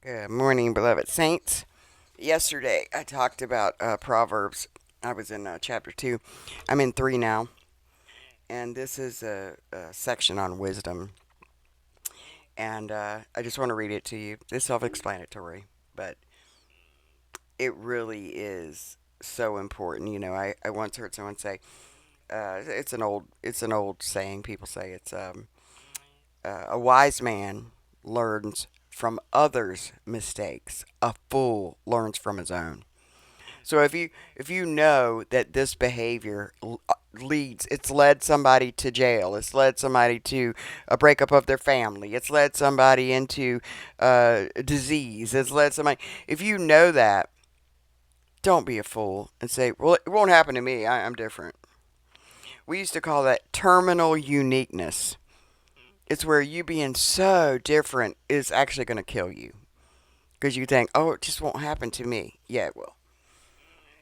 Good morning, beloved saints. Yesterday I talked about Proverbs. I was in chapter 2. I'm in 3 now, and this is a section on wisdom. And I just want to read it to you. It's self explanatory, but it really is so important. I once heard someone say, it's an old saying. People say a wise man learns from others' mistakes, a fool learns from his own. So if you know that this behavior it's led somebody to jail, it's led somebody to a breakup of their family, it's led somebody into disease, it's led somebody. If you know that, don't be a fool and say, "Well, it won't happen to me. I'm different." We used to call that terminal uniqueness. It's where you being so different is actually going to kill you because you think, "Oh, it just won't happen to me." Yeah, it will.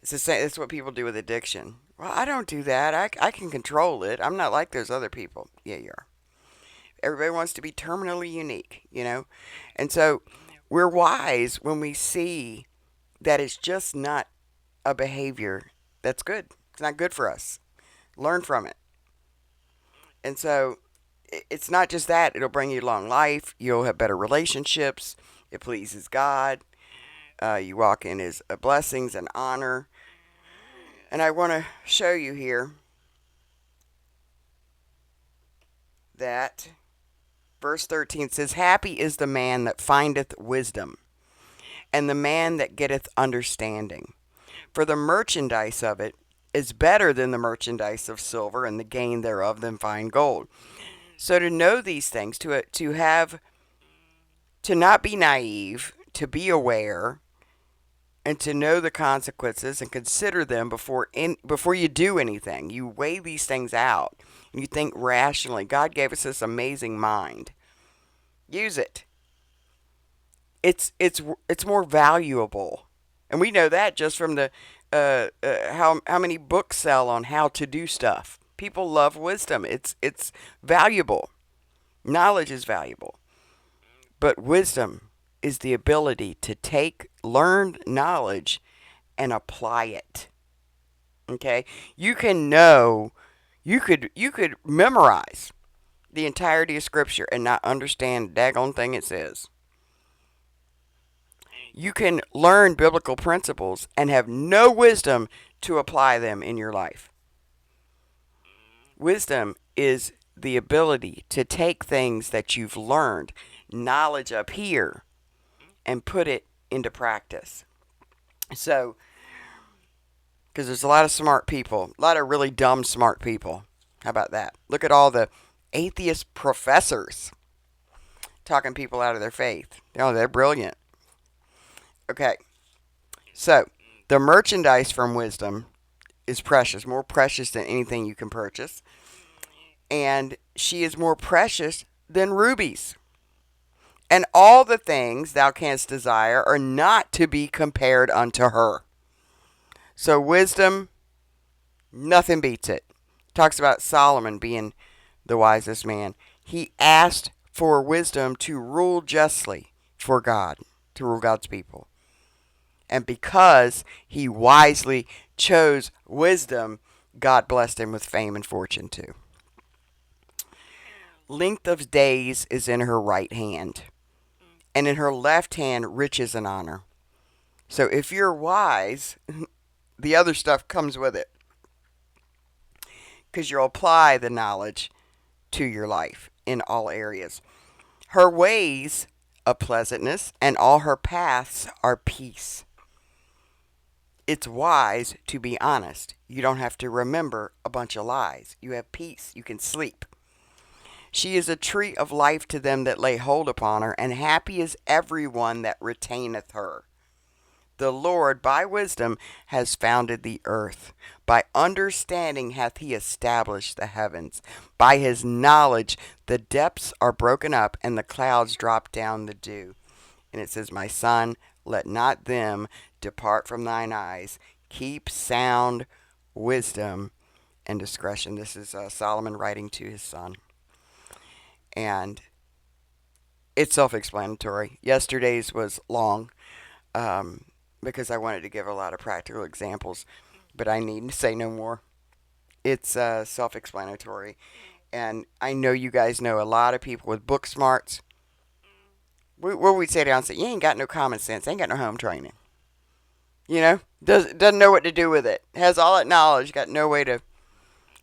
It's the same. It's what people do with addiction. Well, I don't do that. I can control it. I'm not like those other people. Yeah, you are. Everybody wants to be terminally unique. And so we're wise when we see that it's just not a behavior that's good. It's not good for us. Learn from it. And so it's not just that. It'll bring you long life. You'll have better relationships. It pleases God. You walk in His blessings and honor. And I want to show you here that verse 13 says, "Happy is the man that findeth wisdom, and the man that getteth understanding. For the merchandise of it is better than the merchandise of silver, and the gain thereof than fine gold." So to know these things, to not be naive, to be aware, and to know the consequences and consider them before you do anything. You weigh these things out and you think rationally. God gave us this amazing mind. Use it. It's more valuable, and we know that just from the how many books sell on how to do stuff. People love wisdom. It's valuable. Knowledge is valuable, but wisdom is the ability to take learned knowledge and apply it. Okay, you could memorize the entirety of Scripture and not understand the daggone thing it says. You can learn biblical principles and have no wisdom to apply them in your life. Wisdom is the ability to take things that you've learned, knowledge up here, and put it into practice. So, because there's a lot of smart people, a lot of really dumb smart people. How about that? Look at all the atheist professors talking people out of their faith. Oh, they're brilliant. Okay, so the merchandise from wisdom is precious, more precious than anything you can purchase. And she is more precious than rubies. And all the things thou canst desire are not to be compared unto her. So, wisdom, nothing beats it. Talks about Solomon being the wisest man. He asked for wisdom to rule justly for God, to rule God's people. And because he wisely chose wisdom, God blessed him with fame and fortune too. Length of days is in her right hand, and in her left hand riches and honor. So if you're wise, the other stuff comes with it because you'll apply the knowledge to your life in all areas. Her ways are pleasantness, and all her paths are peace. It's wise to be honest. You don't have to remember a bunch of lies. You have peace. You can sleep. She is a tree of life to them that lay hold upon her, and happy is every one that retaineth her. The Lord by wisdom has founded the earth. By understanding hath he established the heavens. By his knowledge the depths are broken up, and the clouds drop down the dew. And it says, "My son, let not them depart from thine eyes. Keep sound wisdom and discretion." This is Solomon writing to his son. And It's self-explanatory. Yesterday's was long because I wanted to give a lot of practical examples, but I need to say no more. It's self-explanatory, and I know you guys know a lot of people with book smarts. What we'd say down, say you ain't got no common sense, ain't got no home training. Doesn't know what to do with it. Has all that knowledge, got no way to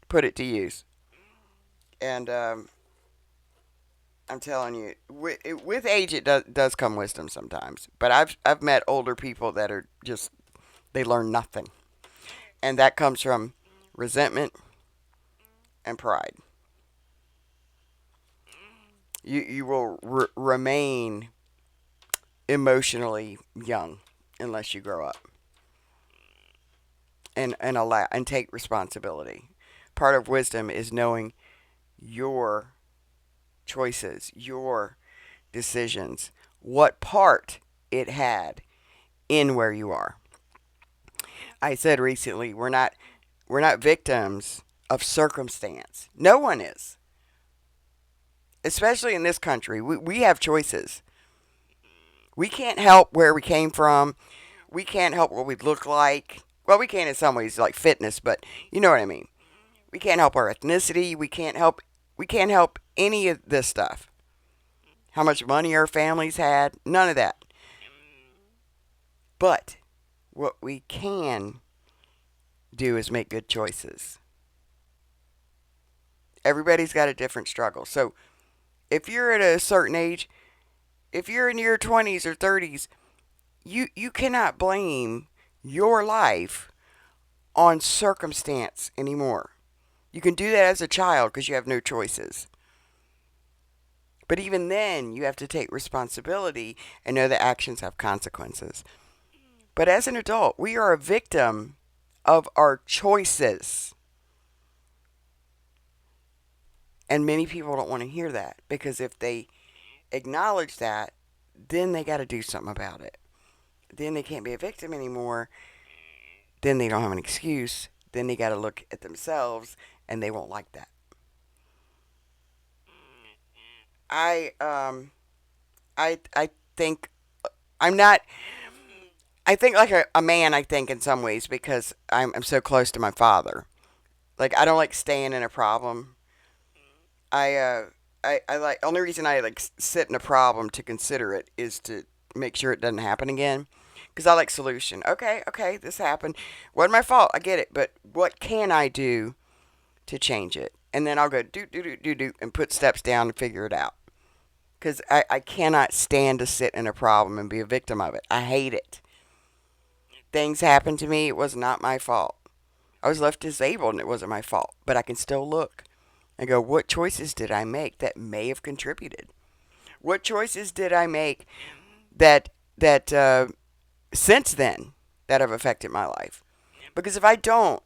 put it to use. And I'm telling you, with age it does come wisdom sometimes. But I've met older people that are just they learn nothing, and that comes from resentment and pride. You will remain emotionally young unless you grow up and allow and take responsibility. Part of wisdom is knowing your choices, your decisions, what part it had in where you are. I said recently, we're not victims of circumstance. No one is. Especially in this country. We have choices. We can't help where we came from. We can't help what we look like. Well, we can in some ways, like fitness, but you know what I mean. We can't help our ethnicity. We can't help any of this stuff. How much money our families had, none of that. But what we can do is make good choices. Everybody's got a different struggle. So if you're at a certain age, if you're in your 20s or 30s, you cannot blame your life on circumstance anymore. You can do that as a child because you have no choices. But even then, you have to take responsibility and know that actions have consequences. But as an adult, we are a victim of our choices. And many people don't want to hear that because if they acknowledge that, then they got to do something about it. Then they can't be a victim anymore. Then they don't have an excuse. Then they got to look at themselves and they won't like that. I think I'm not. I think like a man. I think in some ways because I'm so close to my father. Like I don't like staying in a problem. I I like only reason I like sit in a problem to consider it is to make sure it doesn't happen again. Because I like solution. Okay, okay, this happened. Wasn't my fault. I get it. But what can I do to change it? And then I'll go do do do do do and put steps down and figure it out. Because I cannot stand to sit in a problem and be a victim of it. I hate it. Things happened to me. It was not my fault. I was left disabled and it wasn't my fault. But I can still look and go, what choices did I make that may have contributed? What choices did I make that since then that have affected my life? Because if I don't,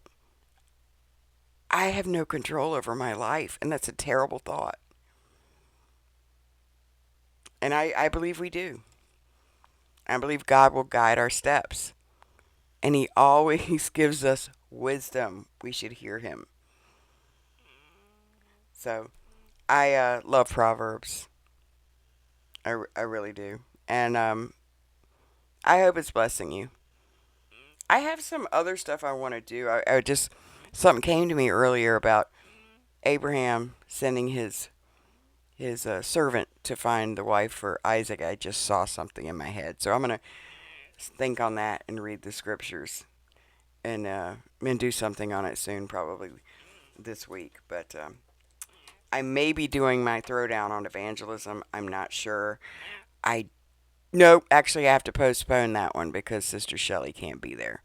I have no control over my life, and that's a terrible thought. And I believe we do. I believe God will guide our steps, and He always gives us wisdom. We should hear Him. So I love Proverbs. I really do. And I hope it's blessing you. I have some other stuff I want to do. I just, something came to me earlier about Abraham sending his servant to find the wife for Isaac. I just saw something in my head. So I'm going to think on that and read the scriptures and do something on it soon, probably this week. But I may be doing my throwdown on evangelism. I'm not sure. I No, actually, I have to postpone that one because Sister Shelley can't be there.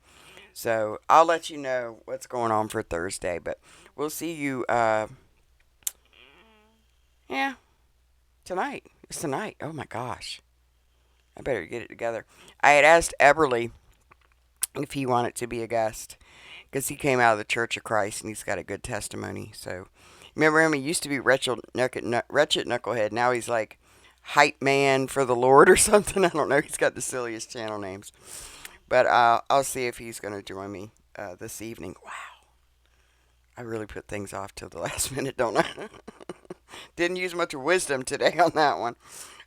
So I'll let you know what's going on for Thursday. But we'll see you. Yeah, tonight. It's tonight. Oh my gosh, I better get it together. I had asked Eberly if he wanted to be a guest because he came out of the Church of Christ and he's got a good testimony. So remember him? He used to be Wretched Knucklehead. Now he's like Hype Man for the Lord or something. I don't know. He's got the silliest channel names. But I'll see if he's going to join me this evening. Wow. I really put things off till the last minute, don't I? Didn't use much wisdom today on that one.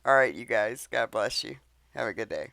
All right, you guys. God bless you. Have a good day.